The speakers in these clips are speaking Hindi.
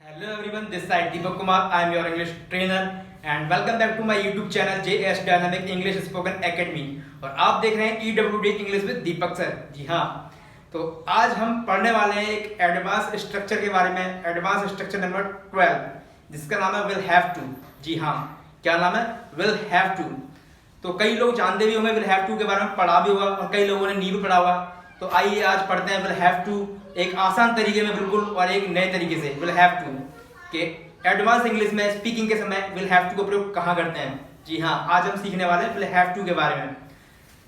Hello everyone, this side Deepak Kumar. I am your English trainer and welcome back to my YouTube channel JS Dynamic English Spoken Academy. और आप देख रहे हैं EWD English with Deepak sir. जी हाँ, तो आज हम पढ़ने वाले हैं एक एडवांस स्ट्रक्चर के बारे में, एडवांस स्ट्रक्चर नंबर 12 जिसका नाम है विल हैव टू. जी हाँ, क्या नाम है? Will have to. तो कई लोग जानते भी होंगे विल हैव टू के बारे में, पढ़ा भी होगा और कई लोगों ने नहीं भी पढ़ा हुआ. तो आइए आज पढ़ते हैं विल हैव टू एक आसान तरीके में बिल्कुल और एक नए तरीके से. विल हैव टू के एडवांस इंग्लिश में स्पीकिंग के समय विल हैव टू का प्रयोग कहाँ करते हैं. जी हाँ, आज हम सीखने वाले हैं विल हैव टू के बारे में.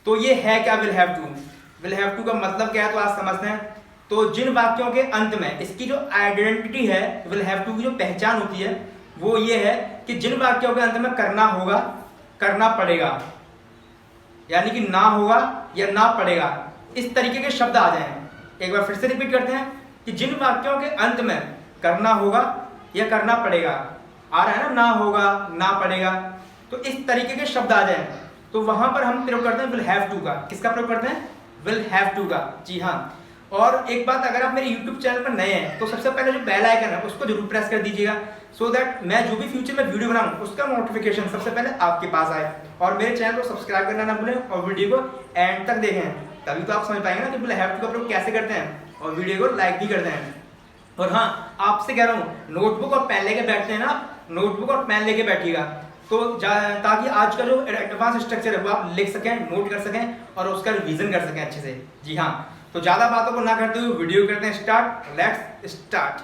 तो ये है क्या will have to? Will have to का मतलब क्या है तो आज समझते हैं. तो जिन वाक्यों के अंत में इसकी जो आइडेंटिटी है, विल हैव टू की जो पहचान होती है वो ये है कि जिन वाक्यों के अंत में करना होगा, करना पड़ेगा, यानी कि ना होगा या ना पड़ेगा, इस तरीके के शब्द आ जाएं. एक बार फिर से रिपीट करते हैं कि जिन वाक्यों के अंत में करना होगा या करना पड़ेगा, आ रहा है ना, ना होगा ना पड़ेगा, तो इस तरीके के शब्द आ जाएं तो वहां पर हम प्रयोग करते हैं विल हैव टू का. किसका प्रयोग करते हैं? विल हैव टू का. जी हाँ. और एक बात, अगर आप मेरे YouTube चैनल पर नए हैं तो सबसे पहले जो बेल आइकन है उसको जरूर प्रेस कर दीजिएगा, सो दैट मैं जो भी फ्यूचर में वीडियो बनाऊं उसका नोटिफिकेशन सबसे पहले आपके पास आए. और मेरे चैनल को सब्सक्राइब करना ना भूलें और वीडियो को एंड तक देखें, तभी तो आप समझ पाएंगे ना कि विल हैव टू का प्रयोग कैसे करते हैं, और वीडियो को लाइक भी करते हैं. और हाँ, आपसे कह रहा हूँ नोटबुक और पेन लेके बैठते हैं ना, नोटबुक और पेन लेके बैठिएगा तो ताकि आज का जो एडवांस स्ट्रक्चर है वो आप लिख सकें, नोट कर सकें और उसका रिवीजन कर सकें अच्छे से. जी हाँ, तो ज्यादा बातों को ना करते हुए वीडियो करते हैं स्टार्ट. Let's start.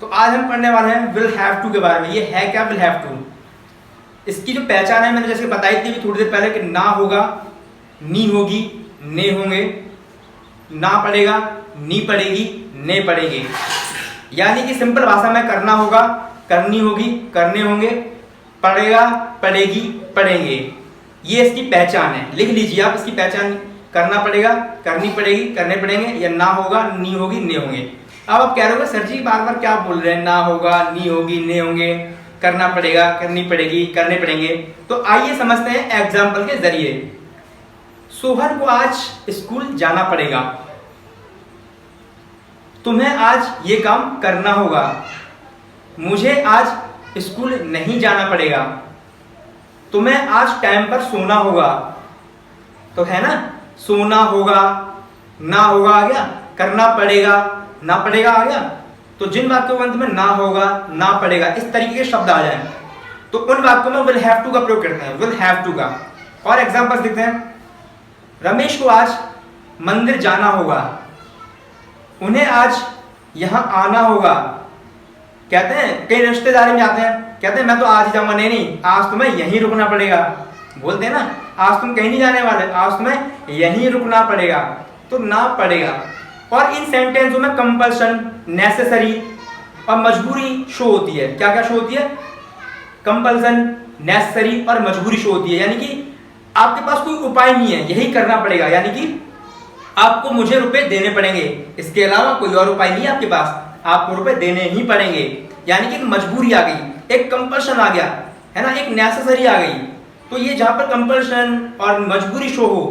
तो आज हम पढ़ने वाले हैं विल हैव टू के बारे में. ये है क्या विल हैव टू? इसकी जो पहचान है मैंने जैसे बताई थी थोड़ी देर पहले कि ना होगा, नी होगी, ने होंगे, ना पड़ेगा, नी पड़ेगी, ने पड़ेंगे. यानी कि सिंपल भाषा में करना होगा, करनी होगी, करने होंगे, पड़ेगा, पड़ेगी, पड़ेंगे. ये इसकी पहचान है. लिख लीजिए आप इसकी पहचान. करना पड़ेगा, करनी पड़ेगी, करने पड़ेंगे, या ना होगा, नी होगी, ने होंगे. अब आप कह रहे हो सर जी बार बार क्या बोल रहे हैं, ना होगा, नी होगी, ने होंगे, करना पड़ेगा, करनी पड़ेगी, करने पड़ेंगे. तो आइए समझते हैं एग्जाम्पल के जरिए. सोहन को आज स्कूल जाना पड़ेगा. तुम्हें आज ये काम करना होगा. मुझे आज स्कूल नहीं जाना पड़ेगा. तुम्हें आज टाइम पर सोना होगा. तो है ना, सोना होगा, ना होगा आ गया, करना पड़ेगा, ना पड़ेगा आ गया. तो जिन वाक्यों के अंत में ना होगा, ना पड़ेगा, इस तरीके के शब्द आ जाएं तो उन वाक्यों में विल हैव टू का प्रयोग करते हैं, विल हैव टू का. और एग्जांपल्स देखते हैं. रमेश को आज मंदिर जाना होगा. उन्हें आज यहां आना होगा. कहते हैं कई रिश्तेदारी में जाते हैं, कहते हैं मैं तो आज ही जाऊंगा. नहीं नहीं, आज तुम्हें यहीं रुकना पड़ेगा. बोलते हैं ना, आज तुम कहीं नहीं जाने वाले, आज तुम्हें यहीं रुकना पड़ेगा. तो ना पड़ेगा. और इन सेंटेंसों में कंपल्सन, नेसेसरी और मजबूरी शो होती है. क्या क्या शो होती है? कंपल्सन, नेसेसरी और मजबूरी शो होती है. यानी कि आपके पास कोई उपाय नहीं है, यही करना पड़ेगा. यानी कि आपको मुझे रुपए देने पड़ेंगे, इसके अलावा कोई और उपाय नहीं है आपके पास, आपको रुपए देने ही पड़ेंगे. यानी कि एक मजबूरी आ गई, एक कंपल्सन आ गया, है ना, एक नेसेसरी आ गई. तो ये जहां पर कंपल्सन और मजबूरी शो हो,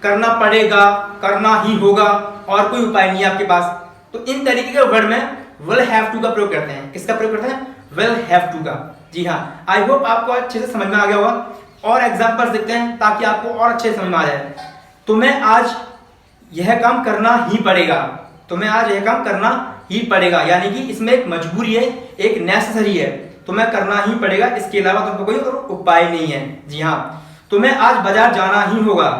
करना पड़ेगा, करना ही होगा और कोई उपाय नहीं है आपके पास, तो इन तरीके के वर्ड में विल हैव टू का प्रयोग करते हैं. किसका प्रयोग करते हैं? विल हैव टू का. जी हाँ, आई होप आपको अच्छे से समझ में आ गया होगा. और एग्जांपल्स देखते हैं ताकि आपको और अच्छे से समझ में आ जाए. तुम्हें आज यह काम करना ही पड़ेगा. तुम्हें आज यह काम करना ही पड़ेगा. यानी कि इसमें एक मजबूरी है, एक नेसेसरी है, तुम्हें करना ही पड़ेगा, इसके अलावा तुमको कोई और उपाय नहीं है. जी हाँ, तुम्हें आज बाजार जाना ही होगा.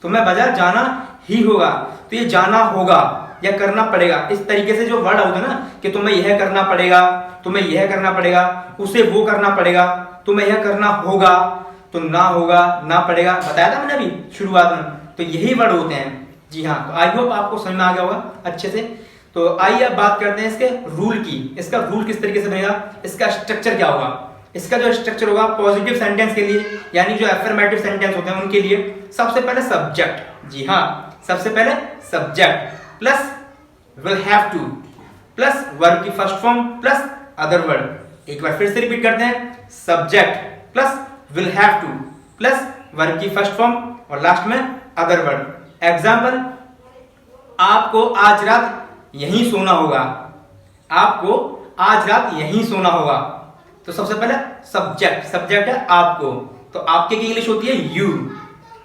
तुम्हें बाजार जाना ही होगा. तो ये जाना होगा या करना पड़ेगा, इस तरीके से जो वर्ड होता है ना कि तुम्हें यह करना पड़ेगा, तुम्हें यह करना पड़ेगा, उसे वो करना पड़ेगा, तुम्हें यह करना होगा, तो ना होगा, ना पड़ेगा, बताया था मैंने अभी शुरुआत में. तो यही वर्ड होते हैं. जी हाँ, तो आई होप आपको समझ में आ गया होगा अच्छे से. तो आइए अब बात करते हैं इसके रूल की. इसका रूल किस तरीके से बनेगा, इसका स्ट्रक्चर क्या होगा. इसका जो स्ट्रक्चर होगा पॉजिटिव सेंटेंस के लिए, यानी जो अफर्मेटिव सेंटेंस होते हैं उनके लिए, सबसे पहले सब्जेक्ट. जी हाँ, सबसे पहले subject plus will have to plus verb की first form plus other word. एक बार फिर से रिपीट करते हैं. Subject plus will have to plus verb की फर्स्ट फॉर्म और लास्ट में अदर वर्ड. एग्जाम्पल, आपको आज रात यहीं सोना होगा। आपको आज रात यहीं सोना होगा। तो सबसे पहले सब्जेक्ट है आपको, तो आपके की इंग्लिश होती है यू।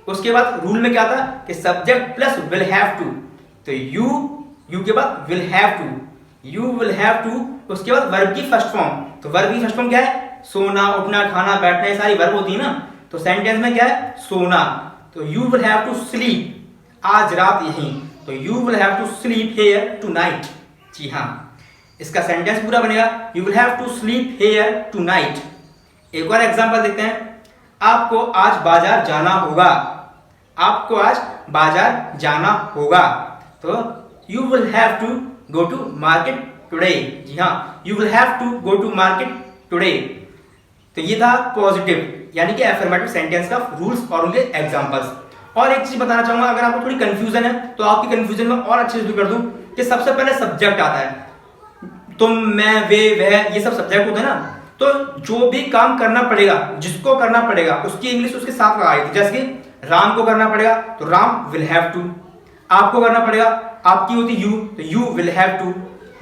उसके बाद रूल में क्या था कि subject plus will have to, तो यू के बाद will have to, you will have to. उसके बाद वर्ब की फर्स्ट फॉर्म, तो वर्ब की फर्स्ट फॉर्म क्या है? सोना, उठना, खाना, बैठना, ये सारी वर्ब होती है ना। तो सेंटेंस में क्या है? सोना। तो you will have to sleep, आज रात यहीं, तो you will have to sleep here tonight. जी हाँ, इसका सेंटेंस पूरा बनेगा you will have to sleep here tonight. एक और एग्जांपल देखते हैं। आपको आज बाजार जाना होगा, आपको आज बाजार जाना होगा, तो you will have to go to market today. जी हाँ, you will have to go to market today. तो ये था पॉजिटिव यानी कि एफर्मेटिव सेंटेंस का रूल्स और उनके एग्जांपल्स। और एक चीज बताना चाहूंगा, अगर आपको थोड़ी कंफ्यूजन है तो आपकी कंफ्यूजन में और अच्छे से दूर कर दूं कि सबसे पहले सब्जेक्ट आता है, तुम, मैं, वे, वह, ये सब सब्जेक्ट होते हैं ना। तो जो भी काम करना पड़ेगा, जिसको करना पड़ेगा, उसकी इंग्लिश उसके साथ लगाई थी। जैसे कि राम को करना पड़ेगा तो राम विल हैव टू, आपको करना पड़ेगा, आपकी होती यू, तो यू विल हैव टू,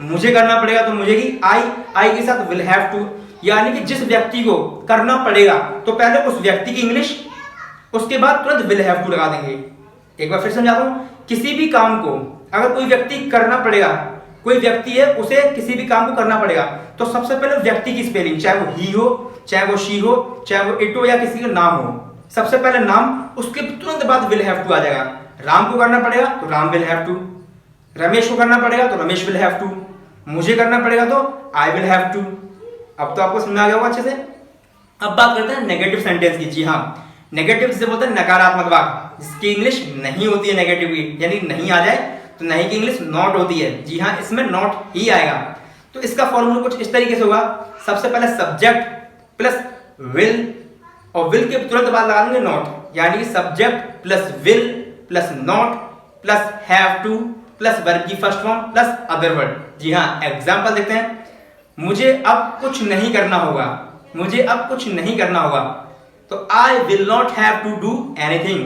मुझे करना पड़ेगा तो मुझे की आई के साथ विल हैव टू। यानी कि जिस व्यक्ति को करना पड़ेगा तो पहले उस व्यक्ति की इंग्लिश, उसके बाद तुरंत विल हैव टू लगा देंगे। एक बार फिर समझाता हूं, किसी भी काम को अगर कोई व्यक्ति करना पड़ेगा, कोई व्यक्ति है उसे किसी भी काम को करना पड़ेगा, तो सबसे पहले व्यक्ति की स्पेलिंग, चाहे वो ही हो, चाहे वो शी हो, चाहे वो इट हो या किसी का नाम हो, सबसे पहले नाम, उसके तुरंत बाद विल हैव टू आ जाएगा। राम को करना पड़ेगा तो Ram will have to, Ramesh को करना पड़ेगा तो रमेश विल हैव टू, मुझे करना पड़ेगा तो आई विल हैव टू। अब तो आपको समझ आ गया होगा अच्छे से। अब बात करते हैं नेगेटिव सेंटेंस की। जी हाँ, नेगेटिव जिसे बोलते हैं नकारात्मक वाक्य, जिसकी इंग्लिश नहीं होती है नेगेटिव की, यानी नहीं आ जाए तो नहीं की इंग्लिश नॉट होती है। जी हाँ, इसमें नॉट ही आएगा। तो इसका फॉर्मूला कुछ इस तरीके से होगा, सबसे पहले सब्जेक्ट प्लस विल, और विल के तुरंत बाद लगा देंगे नॉट, यानी कि subject plus will plus not plus have to plus verb की first form plus other word. जी हाँ, एग्जांपल देखते हैं। मुझे अब कुछ नहीं करना होगा, मुझे अब कुछ नहीं करना होगा, तो I will not have to do anything.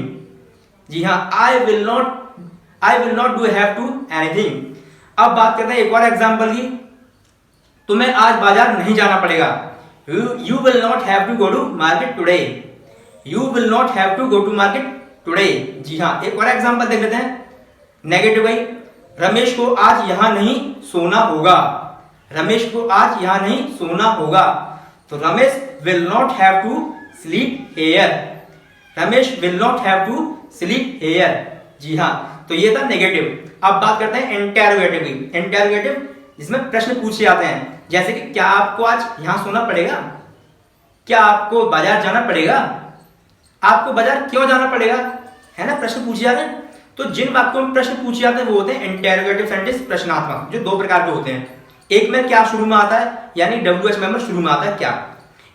जी हाँ, I will not do have to anything. अब बात करते हैं एक और एग्जांपल की। तुम्हें आज बाजार नहीं जाना पड़ेगा, you will not have to go to market today, you will not have to go to market today. जी हाँ, एक और एग्जांपल देख लेते हैं। नेगेटिव भाई, रमेश को आज यहां नहीं सोना होगा, रमेश को आज यहां नहीं सोना होगा, तो Ramesh will not have to sleep here, Ramesh will not have to sleep here. जी हाँ, तो ये था नेगेटिव। अब बात करते हैं इंटेरोगेटिव की। इंटेरोगेटिव जिसमें प्रश्न पूछे जाते हैं, जैसे कि क्या आपको आज यहां सोना पड़ेगा, क्या आपको बाजार जाना पड़ेगा, आपको बाजार क्यों जाना पड़ेगा, है ना, प्रश्न पूछे जाते हैं। तो जिन वाक्यों में प्रश्न पूछे जाते हैं वो होते हैं इंटेरोगेटिव सेंटेंस, प्रश्नात्मक, जो दो प्रकार के होते हैं। एक में क्या शुरू में आता है, यानी WH मेंबर शुरू में आता है क्या,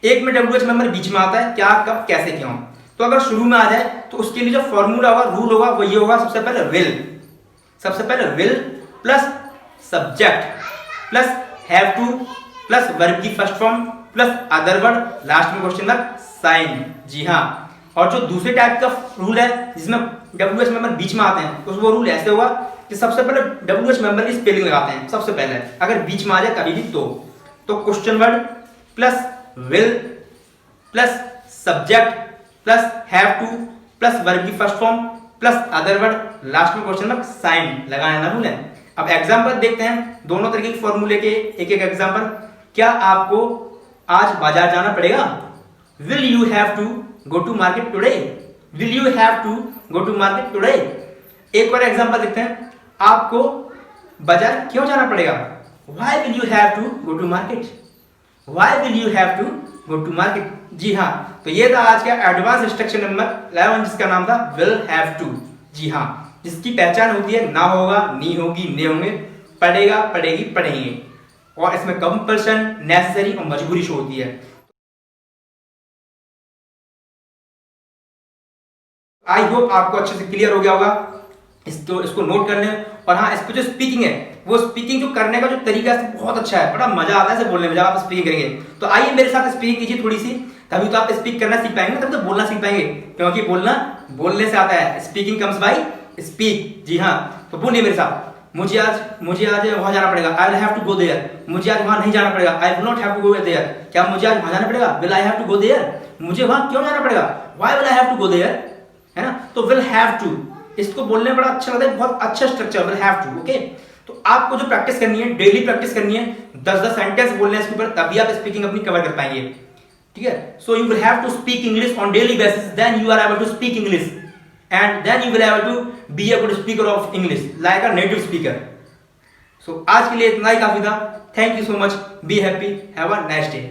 एक में WH मेंबर बीच में आता है क्या, कब, कैसे, क्यों। तो अगर शुरू में आ जाए तो उसके लिए जो फॉर्मूला होगा, रूल होगा, वो ये होगा, सबसे पहले will plus subject plus have to plus verb की first form plus other word, last में क्वेश्चन मार्क साइन। जी हाँ, और जो दूसरे टाइप का रूल है जिसमें WH मेंबर बीच में आते हैं, वो रूल ऐसे होगा कि सबसे पहले WH मेंबर की स्पेलिंग लगाते हैं सबसे पहले, अगर बीच में आ जाए कभी भी तो question word plus will plus subject plus have to plus verb की first form plus other word, last में क्वेश्चन मार्क साइन लगाना रूल है। अब एग्जांपल देखते हैं, दोनों तरीके के फॉर्मूले के एक एक एग्जांपल। क्या आपको आज बाजार जाना पड़ेगा, will you have to go to market today, will you have to go to market today. एक और एग्जांपल देखते हैं, आपको बाजार क्यों जाना पड़ेगा, why will you have to go to market, why will you have to go to market. जी हाँ, तो ये था आज का एडवांस इंस्ट्रक्शन नंबर 11 जिसका नाम था विल हैव टू। जी हाँ, जिसकी पहचान होती है ना होगा, नी होगी, ने होंगे, पढ़ेगा, पढ़ेगी, पढ़ेंगे, और इसमें कंपल्सन, नेसेसरी और मजबूरी शो होती है। आई होप आपको अच्छे से क्लियर हो गया होगा, इसको नोट कर लें। और हाँ, इस पे जो स्पीकिंग है, वो स्पीकिंग जो करने का जो तरीका है बहुत अच्छा है, बड़ा मजा आता है इसे बोलने में जब आप स्पीकिंग करेंगे। तो आइए मेरे साथ स्पीकिंग कीजिए थोड़ी सी, तभी तो आप स्पीक करना सीख पाएंगे, तभी तो बोलना सीख पाएंगे, क्योंकि बोलना बोलने से आता है। स्पीकिंग कम्स बाय स्पीक, जी हाँ, तो बोलिए मेरे साथ, मुझे आज वहां जाना पड़ेगा, I will have to go there. मुझे आज वहां नहीं जाना पड़ेगा, I will not have to go there. क्या मुझे आज वहां जाना पड़ेगा, will I have to go there. मुझे वहां क्यों जाना पड़ेगा, why will I have to go there, है ना। तो विल हैव टू, इसको बोलने में बड़ा अच्छा लगता है, बहुत अच्छा structure, will have to. Okay, तो आपको जो प्रैक्टिस करनी है, डेली प्रैक्टिस करनी है, 10-10 सेंटेंस बोलने हैं इसके ऊपर, तभी आप स्पीकिंग अपनी कवर कर पाएंगे, ठीक है। So you will have to speak English on daily basis, then you are able to speak English and then you will able to be a good speaker of English like a native speaker. So आज के लिए इतना ही काफी था. Thank you so much. Be happy. Have a nice day.